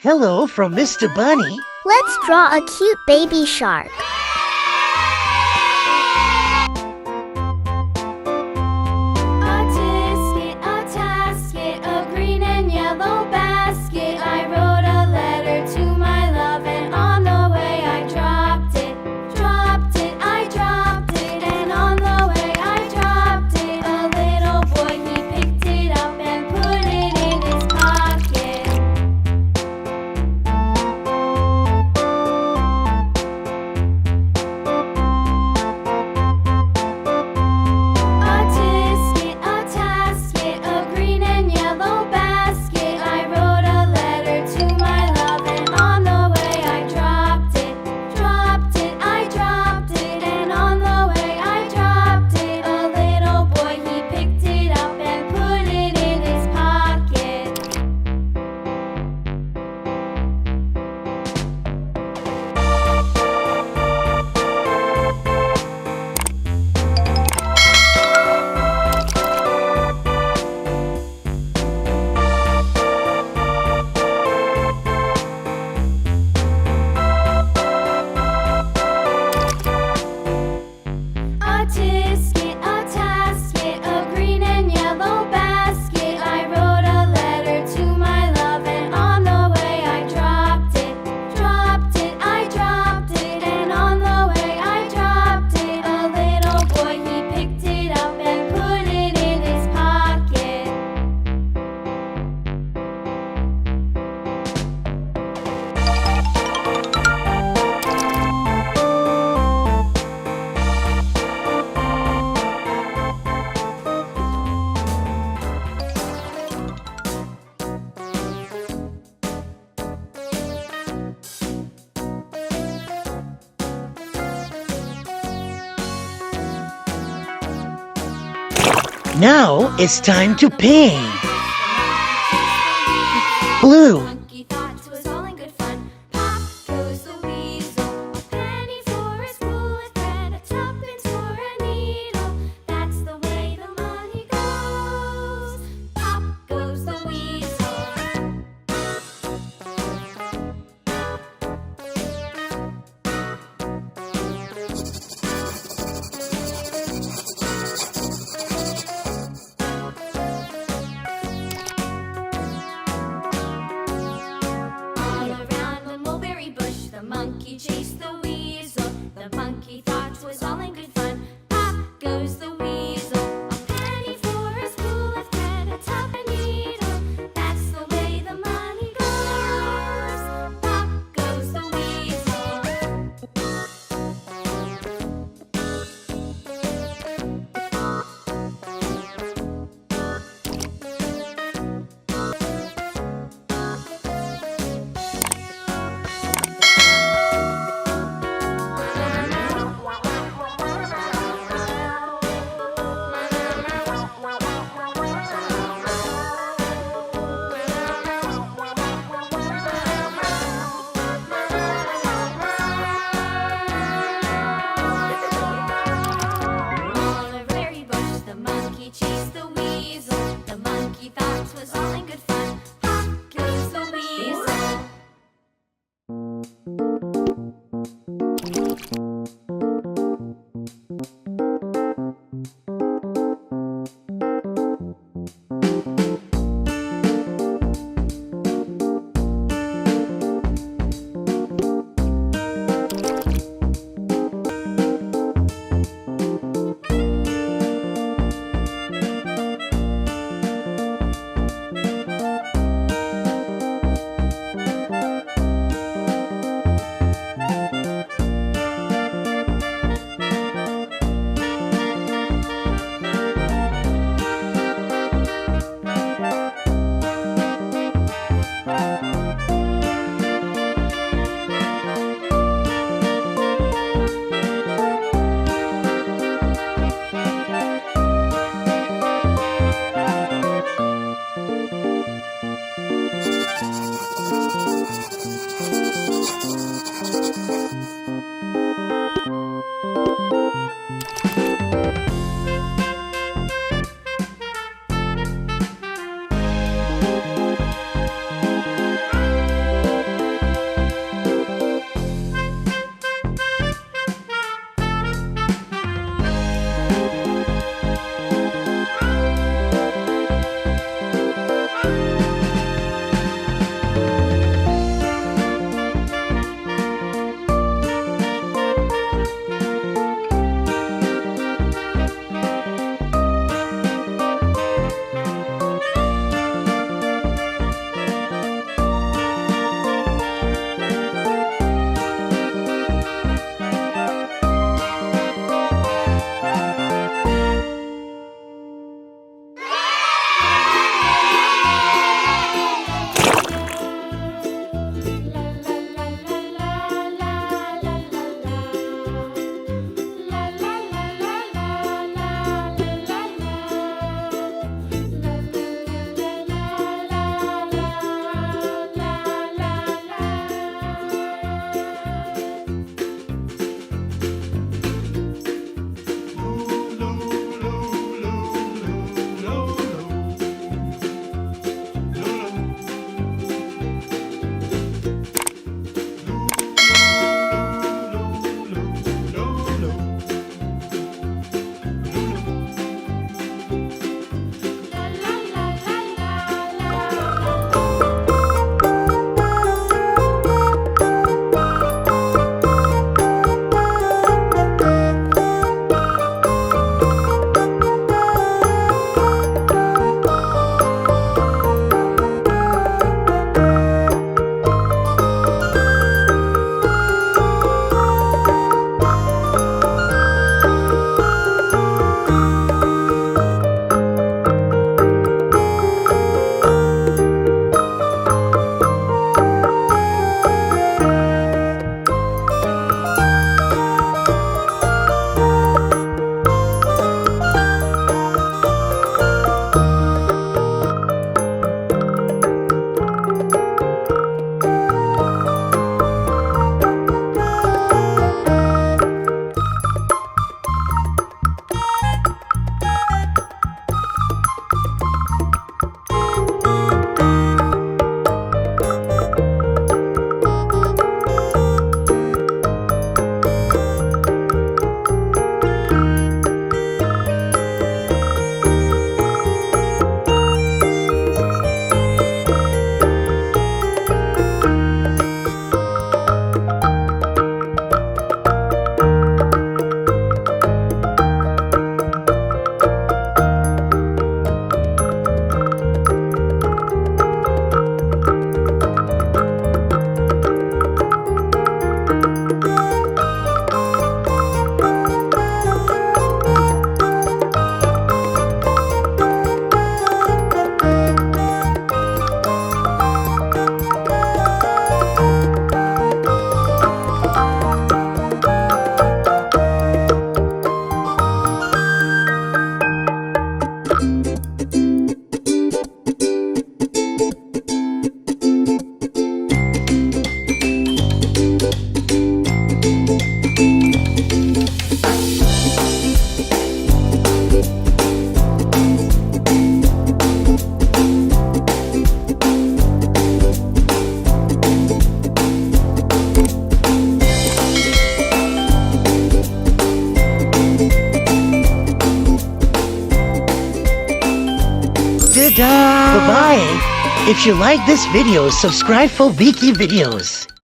Hello from Mr. Bunny. Let's draw a cute baby shark. A tisket, a tasket, a green and yellow basket. I wrote a letter to my love, and on the way I dropped it. Dropped it, I dropped it, and on the way I dropped it. A little boy, he picked it up and put it in his pocket. A tisket, a tasket, a green and yellow basket. I wrote a letter to my love, and on the way I dropped it. Dropped it, I dropped it, and on the way I dropped it. A little boy, he picked it up and put it in his pocket. A tisket, a tasket, a green and yellow basket. I wrote a letter to my love, and on the way I dropped it. Dropped it, I dropped it, and on the way I dropped it. A little boy, he picked it up and put it in his pocket. Now it's time to paint. Blue, Monkey thought it was all in good fun. Pop goes the weasel. A penny for a spool of thread, a tuppence for a needle. That's the way the money goes. Pop goes the weasel. All around the mulberry bush, the monkey chased the weasel. The monkey thought it was all in good fun. Pop goes the weasel. A penny for a spool of thread, a tuppence needle. That's the way the money goes. Pop goes the weasel. On a berry bush, the monkey chased the weasel. The monkey thought it was all in good fun. Pop goes the weasel. Bye-bye. If you like this video, subscribe for Wiki videos.